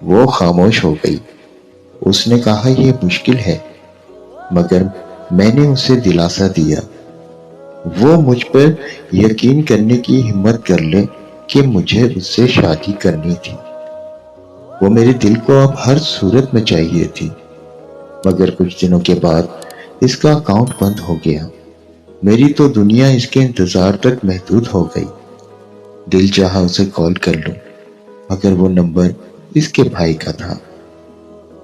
وہ خاموش ہو گئی۔ اس نے کہا یہ مشکل ہے، مگر میں نے اسے دلاسا دیا۔ وہ مجھ پر یقین کرنے کی ہمت کر لے کہ مجھے اس سے شادی کرنی تھی۔ وہ میرے دل کو اب ہر صورت میں چاہیے تھی، مگر کچھ دنوں کے بعد اس کا اکاؤنٹ بند ہو گیا۔ میری تو دنیا اس کے انتظار تک محدود ہو گئی۔ دل چاہا اسے کال کر لوں، مگر وہ نمبر اس کے بھائی کا تھا۔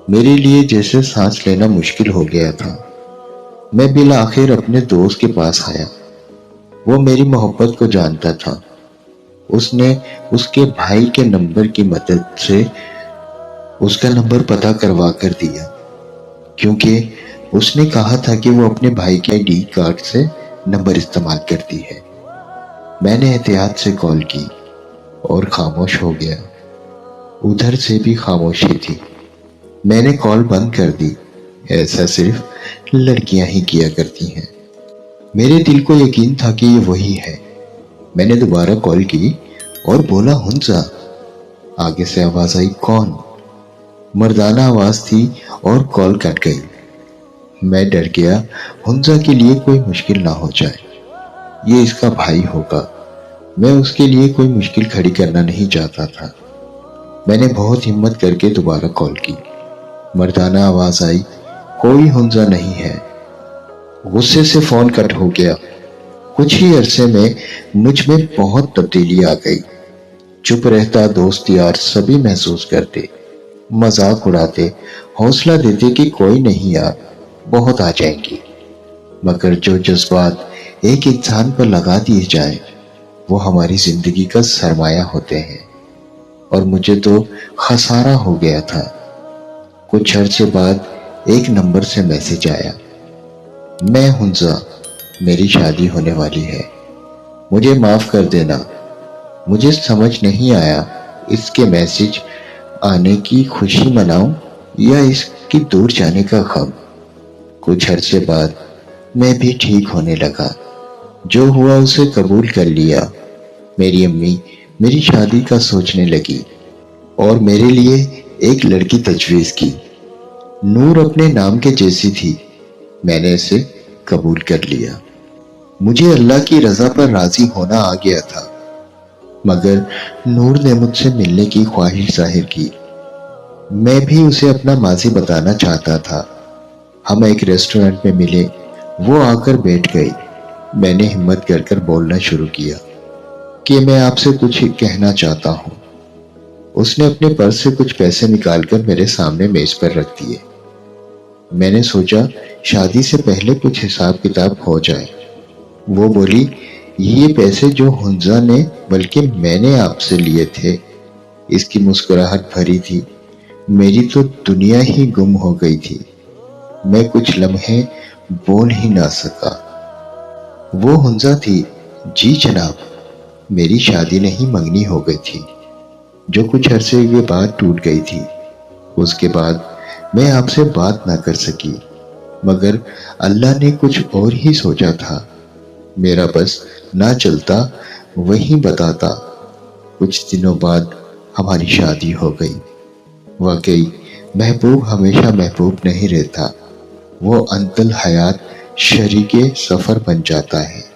میرے لیے جیسے سانس لینا مشکل ہو گیا تھا۔ میں بالآخر اپنے دوست کے پاس آیا۔ وہ میری محبت کو جانتا تھا۔ اس نے اس کے بھائی کے نمبر کی مدد سے اس کا نمبر پتہ کروا کر دیا، کیونکہ اس نے کہا تھا کہ وہ اپنے بھائی کے ID کارڈ سے نمبر استعمال کرتی ہے۔ میں نے احتیاط سے کال کی اور خاموش ہو گیا۔ ادھر سے بھی خاموشی تھی۔ میں نے کال بند کر دی۔ ایسا صرف لڑکیاں ہی کیا کرتی ہیں۔ میرے دل کو یقین تھا کہ یہ وہی ہے۔ میں نے دوبارہ کال کی اور بولا ہنزا۔ آگے سے آواز آئی کون؟ مردانہ آواز تھی اور کال کٹ گئی۔ میں ڈر گیا ہنزا کے لیے کوئی مشکل نہ ہو جائے۔ یہ اس کا بھائی ہوگا۔ میں اس کے لیے کوئی مشکل کھڑی کرنا نہیں چاہتا تھا۔ میں نے بہت ہمت کر کے دوبارہ کال کی۔ مردانہ آواز آئی کوئی ہنزا نہیں ہے۔ غصے سے فون کٹ ہو گیا۔ کچھ ہی عرصے میں مجھ میں بہت تبدیلی آ گئی۔ چپ رہتا دوست یار سبھی محسوس کرتے، مذاق اڑاتے، حوصلہ دیتے کہ کوئی نہیں یار، بہت آ جائیں گی۔ مگر جو جذبات ایک انسان پر لگا دیے جائیں وہ ہماری زندگی کا سرمایہ ہوتے ہیں، اور مجھے تو خسارہ ہو گیا تھا۔ کچھ عرصے بعد ایک نمبر سے میسج آیا، میں ہنزا، میری شادی ہونے والی ہے، مجھے معاف کر دینا۔ مجھے سمجھ نہیں آیا اس کے میسج آنے کی خوشی مناؤں یا اس کی دور جانے کا غم۔ کچھ عرصے بعد میں بھی ٹھیک ہونے لگا۔ جو ہوا اسے قبول کر لیا۔ میری امی میری شادی کا سوچنے لگی اور میرے لیے ایک لڑکی تجویز کی۔ نور اپنے نام کے جیسی تھی۔ میں نے اسے قبول کر لیا۔ مجھے اللہ کی رضا پر راضی ہونا آ گیا تھا، مگر نور نے مجھ سے ملنے کی خواہش ظاہر کی۔ میں بھی اسے اپنا ماضی بتانا چاہتا تھا۔ ہم ایک ریسٹورنٹ میں ملے۔ وہ آ کر بیٹھ گئی۔ میں نے ہمت کر کر بولنا شروع کیا کہ میں آپ سے کچھ کہنا چاہتا ہوں۔ اس نے اپنے پرس سے کچھ پیسے نکال کر میرے سامنے میز پر رکھ دیے۔ میں نے سوچا شادی سے پہلے کچھ حساب کتاب ہو جائے۔ وہ بولی یہ پیسے جو ہنزا نے بلکہ میں نے آپ سے لیے تھے۔ اس کی مسکراہٹ بھری تھی۔ میری تو دنیا ہی گم ہو گئی تھی۔ میں کچھ لمحے بول ہی نہ سکا۔ وہ ہنزا تھی؟ جی جناب۔ میری شادی نہیں منگنی ہو گئی تھی، جو کچھ عرصے کے بعد ٹوٹ گئی تھی۔ اس کے بعد میں آپ سے بات نہ کر سکی، مگر اللہ نے کچھ اور ہی سوچا تھا۔ میرا بس نہ چلتا وہی بتاتا۔ کچھ دنوں بعد ہماری شادی ہو گئی۔ واقعی محبوب ہمیشہ محبوب نہیں رہتا، وہ انتل حیات شریک سفر بن جاتا ہے۔